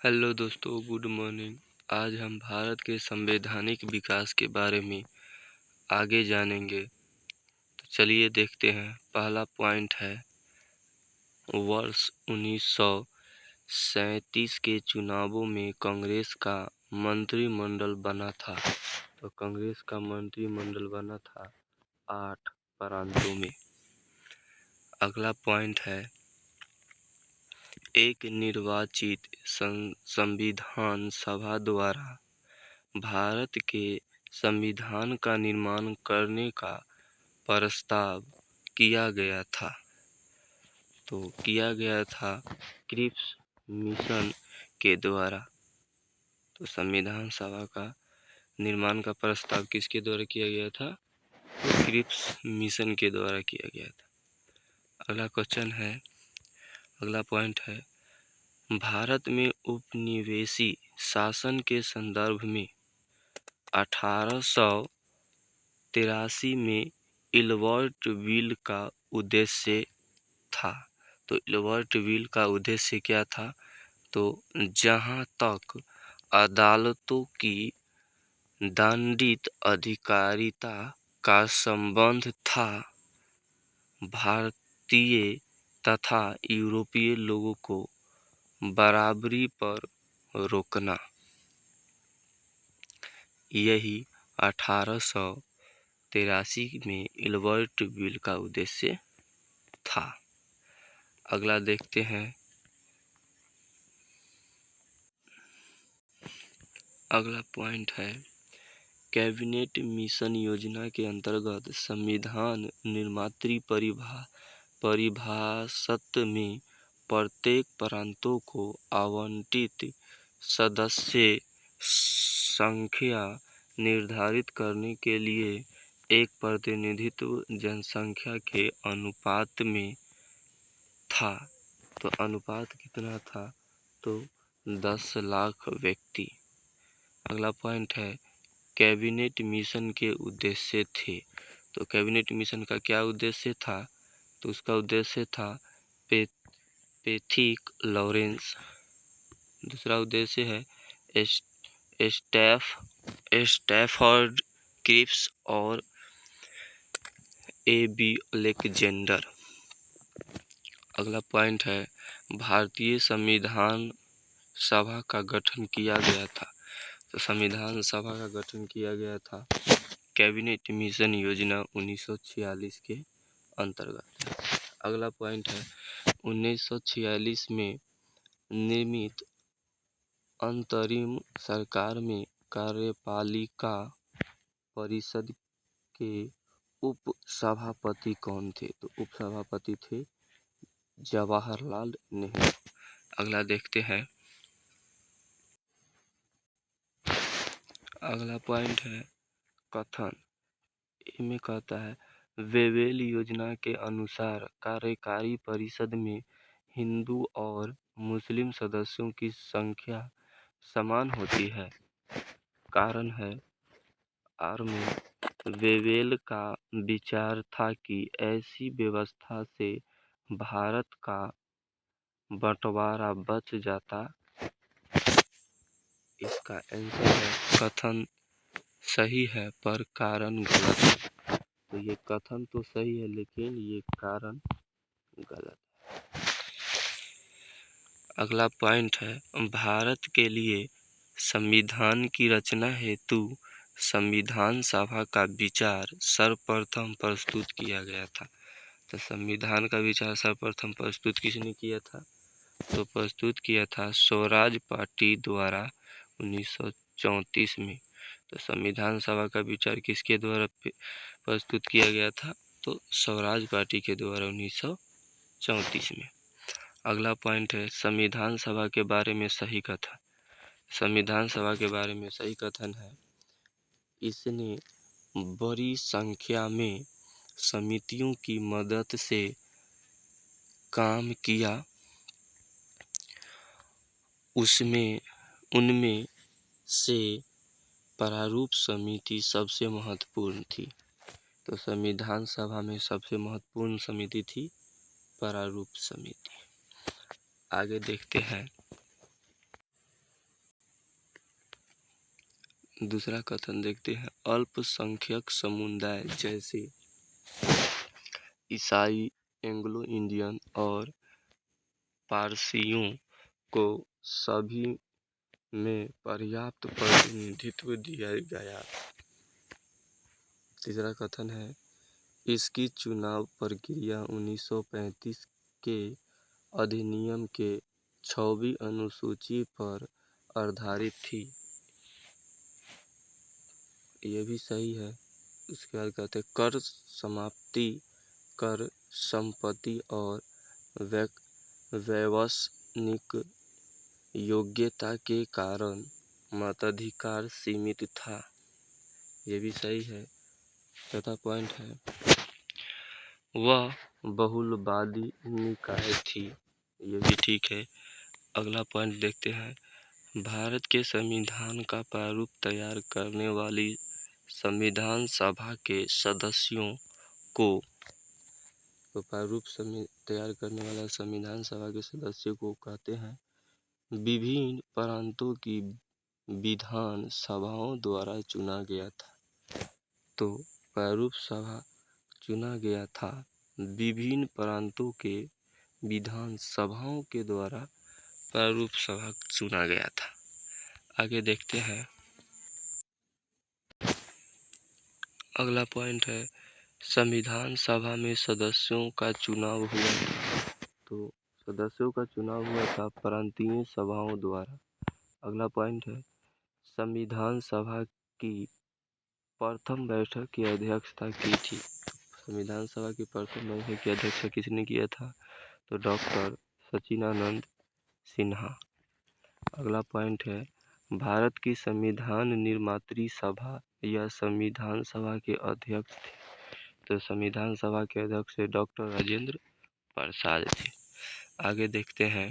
Hello दोस्तों, good morning. आज हम भारत के संवैधानिक विकास के बारे में आगे जानेंगे। तो चलिए देखते हैं। पहला पॉइंट है, वर्ष 1937 के चुनावों में कांग्रेस का मंत्रिमंडल बना था। तो कांग्रेस का मंत्रिमंडल बना था 8 प्रांतों में। अगला पॉइंट है, एक निर्वाचित संविधान सभा द्वारा भारत के संविधान का निर्माण करने का प्रस्ताव किया गया था। तो किया गया था क्रिप्स मिशन के द्वारा। तो संविधान सभा का निर्माण का प्रस्ताव किसके द्वारा किया गया था? तो क्रिप्स मिशन के द्वारा किया गया था। अगला क्वेश्चन है, अगला पॉइंट है, भारत में उपनिवेशी शासन के संदर्भ में 1883 में इल्बर्ट बिल का उद्देश्य था। तो इल्बर्ट बिल का उद्देश्य क्या था? तो जहां तक अदालतों की दंडित अधिकारिता का संबंध था, भारतीय तथा यूरोपीय लोगों को बराबरी पर रोकना, यही 1883 में इल्बर्ट बिल का उद्देश्य था। अगला देखते हैं। अगला पॉइंट है, कैबिनेट मिशन योजना के अंतर्गत संविधान निर्मात्री परिभाषा में प्रत्येक प्रांतों को आवंटित सदस्य संख्या निर्धारित करने के लिए एक प्रतिनिधित्व जनसंख्या के अनुपात में था। तो अनुपात कितना था? तो 10 लाख व्यक्ति। अगला पॉइंट है, कैबिनेट मिशन के उद्देश्य थे। तो कैबिनेट मिशन का क्या उद्देश्य था? तो उसका उद्देश्य था पैथिक लॉरेंस। दूसरा उद्देश्य है स्टैफर्ड क्रिप्स और ए.बी. अलेक्जेंडर। अगला पॉइंट है, भारतीय संविधान सभा का गठन किया गया था। तो संविधान सभा का गठन किया गया था कैबिनेट मिशन योजना 1946 के अंतर्गत। अगला पॉइंट है, 1946 में निर्मित अंतरिम सरकार में कार्यपालिका परिषद के उप सभापति कौन थे? तो उप सभापति थे जवाहरलाल नेहरू। अगला देखते हैं। अगला पॉइंट है, कथन। इनमें कहता है, वेवेल योजना के अनुसार कार्यकारी परिषद में हिंदू और मुस्लिम सदस्यों की संख्या समान होती है। कारण है, आर में वेवेल का विचार था कि ऐसी व्यवस्था से भारत का बंटवारा बच जाता। इसका आंसर है, कथन सही है पर कारण गलत है। तो ये कथन तो सही है लेकिन ये कारण गलत है। अगला पॉइंट है, भारत के लिए संविधान की रचना हेतु संविधान सभा का विचार सर्वप्रथम प्रस्तुत किया गया था। तो संविधान का विचार सर्वप्रथम प्रस्तुत किसने किया था? तो प्रस्तुत किया था स्वराज पार्टी द्वारा 1934 में। तो संविधान सभा का विचार किसके द्वारा प्रस्तुत किया गया था? तो स्वराज पार्टी के द्वारा 1934 में। अगला पॉइंट है, संविधान सभा के बारे में सही कथन। संविधान सभा के बारे में सही कथन है, इसने बड़ी संख्या में समितियों की मदद से काम किया। उनमें से प्रारूप समिति सबसे महत्वपूर्ण थी। तो संविधान सभा में सबसे महत्वपूर्ण समिति थी प्रारूप समिति। आगे देखते हैं। दूसरा कथन देखते हैं, अल्पसंख्यक समुदाय जैसे ईसाई, एंग्लो इंडियन और पारसियों को सभी में पर्याप्त प्रतिनिधित्व दिया गया। तीसरा कथन है, इसकी चुनाव प्रक्रिया 1935 के अधिनियम के 6वीं अनुसूची पर आधारित थी। ये भी सही है। उसके बाद कहते हैं, कर समाप्ति, कर संपत्ति और वैवस्निक योग्यता के कारण मताधिकार सीमित था। ये भी सही है। चौथा पॉइंट है, वह बहुलवादी निकाय थी। ये भी ठीक है। अगला पॉइंट देखते हैं, भारत के संविधान का प्रारूप तैयार करने वाली संविधान सभा के सदस्यों को, तो प्रारूप तैयार करने वाला संविधान सभा के सदस्यों को कहते हैं विभिन्न प्रांतों की विधान सभाओं द्वारा चुना गया था। तो प्रारूप सभा चुना गया था विभिन्न प्रांतों के विधान सभाओं के द्वारा प्रारूप सभा चुना गया था। आगे देखते हैं, अगला पॉइंट है, संविधान सभा में सदस्यों का चुनाव हुआ था। तो सदस्यों का चुनाव हुआ था प्रांतीय सभाओं द्वारा। अगला पॉइंट है, संविधान सभा की प्रथम बैठक की अध्यक्षता की थी। संविधान सभा की प्रथम बैठक की अध्यक्षता किसने किया था? तो डॉक्टर सच्चिदानंद सिन्हा। अगला पॉइंट है, भारत की संविधान निर्मात्री सभा या संविधान सभा के अध्यक्ष थे। तो संविधान सभा के अध्यक्ष डॉक्टर राजेंद्र प्रसाद थे। आगे देखते हैं,